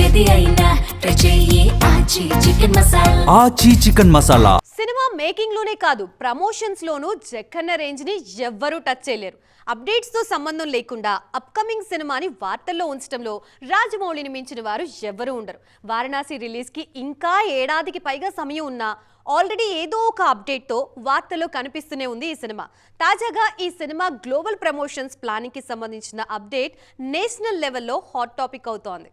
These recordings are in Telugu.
ఏది అయినా ట్రై చెయ్యి ఆచి చికెన్ మసాలా. ఆచి చికెన్ మసాలా సినిమా మేకింగ్ లోనే కాదు ప్రమోషన్స్ లోనూ జక్కన్న రేంజ్ ని ఎవ్వరూ టచ్ చేయలేరు. అప్డేట్స్ తో సంబంధం లేకుండా అప్కమింగ్ సినిమాని వార్తల్లో ఉంచడంలో రాజమౌళిని మించిన వారు ఎవ్వరూ ఉండరు. వారణాసి రిలీజ్ కి ఇంకా ఏడాదికి పైగా సమయం ఉన్నా ఆల్రెడీ ఏదో ఒక అప్డేట్ తో వార్తల్లో కనిపిస్తూనే ఉంది ఈ సినిమా. తాజాగా ఈ సినిమా గ్లోబల్ ప్రమోషన్స్ ప్లానింగ్ కి సంబంధించిన అప్డేట్ నేషనల్ లెవెల్లో హాట్ టాపిక్ అవుతోంది.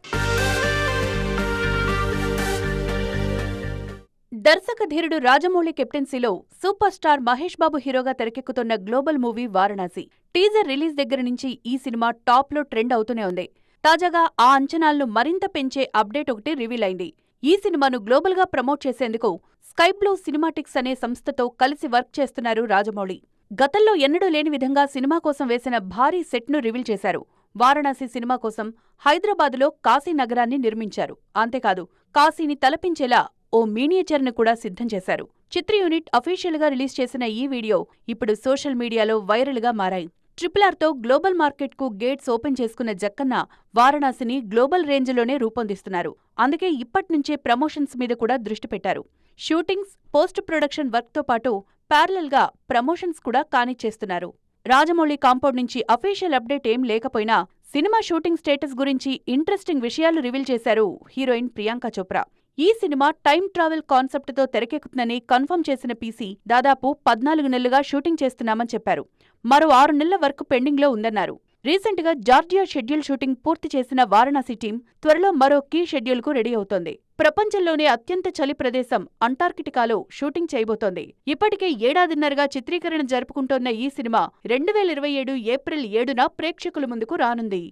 దర్శక ధీరుడు రాజమౌళి కెప్టెన్సీలో సూపర్ స్టార్ మహేష్ బాబు హీరోగా తెరకెక్కుతున్న global movie Varanasi. Teaser release దగ్గర నుంచి ఈ సినిమా టాప్ లో ట్రెండ్ అవుతూనే ఉంది. తాజాగా ఆ అంచనాలను మరింత పెంచే అప్డేట్ ఒకటి రివీల్ అయింది. ఈ సినిమాను గ్లోబల్ గా ప్రమోట్ చేసేందుకు స్కైబ్లూ సినిమాటిక్స్ అనే సంస్థతో కలిసి వర్క్ చేస్తున్నారు రాజమౌళి. గతంలో ఎన్నడూ లేని విధంగా సినిమా కోసం వేసిన భారీ సెట్ ను రివీల్ చేశారు. వారణాసి సినిమా కోసం హైదరాబాదులో కాశీ నగరాన్ని నిర్మించారు. అంతేకాదు కాశీని తలపించేలా ఓ మినియేచర్ను కూడా సిద్ధం చేశారు. చిత్ర యూనిట్ అఫీషియల్ గా రిలీజ్ చేసిన ఈ వీడియో ఇప్పుడు సోషల్ మీడియాలో వైరల్ గా మారాయి. RRRతో గ్లోబల్ మార్కెట్ కు గేట్స్ ఓపెన్ చేసుకున్న జక్కన్న వారణాసిని గ్లోబల్ రేంజ్లోనే రూపొందిస్తున్నారు. అందుకే ఇప్పట్నుంచే ప్రమోషన్స్ మీద కూడా దృష్టి పెట్టారు. షూటింగ్స్, పోస్ట్ ప్రొడక్షన్ వర్క్ తో పాటు ప్యారలల్ గా ప్రమోషన్స్ కూడా కానిచ్చేస్తున్నారు. రాజమౌళి కాంపౌండ్ నుంచి అఫీషియల్ అప్డేట్ ఏం లేకపోయినా సినిమా షూటింగ్ స్టేటస్ గురించి ఇంట్రెస్టింగ్ విషయాలు రివీల్ చేశారు హీరోయిన్ ప్రియాంక చోప్రా. ఈ సినిమా టైమ్ ట్రావెల్ కాన్సెప్ట్తో తెరకెక్కుతుందని కన్ఫర్మ్ చేసిన పీసీ దాదాపు 14 నెలలుగా షూటింగ్ చేస్తున్నామని చెప్పారు. మరో 6 నెలల వర్క్ పెండింగ్లో ఉందన్నారు. రీసెంట్ గా జార్జియా షెడ్యూల్ షూటింగ్ పూర్తి చేసిన వారణాసి టీం త్వరలో మరో కీ షెడ్యూల్ కు రెడీ అవుతోంది. ప్రపంచంలోనే అత్యంత చలి ప్రదేశం అంటార్కిటికాలో షూటింగ్ చేయబోతోంది. ఇప్పటికే ఏడాదిన్నరగా చిత్రీకరణ జరుపుకుంటోన్న ఈ సినిమా 2027 ఏప్రిల్ 7న ప్రేక్షకుల ముందుకు రానుంది.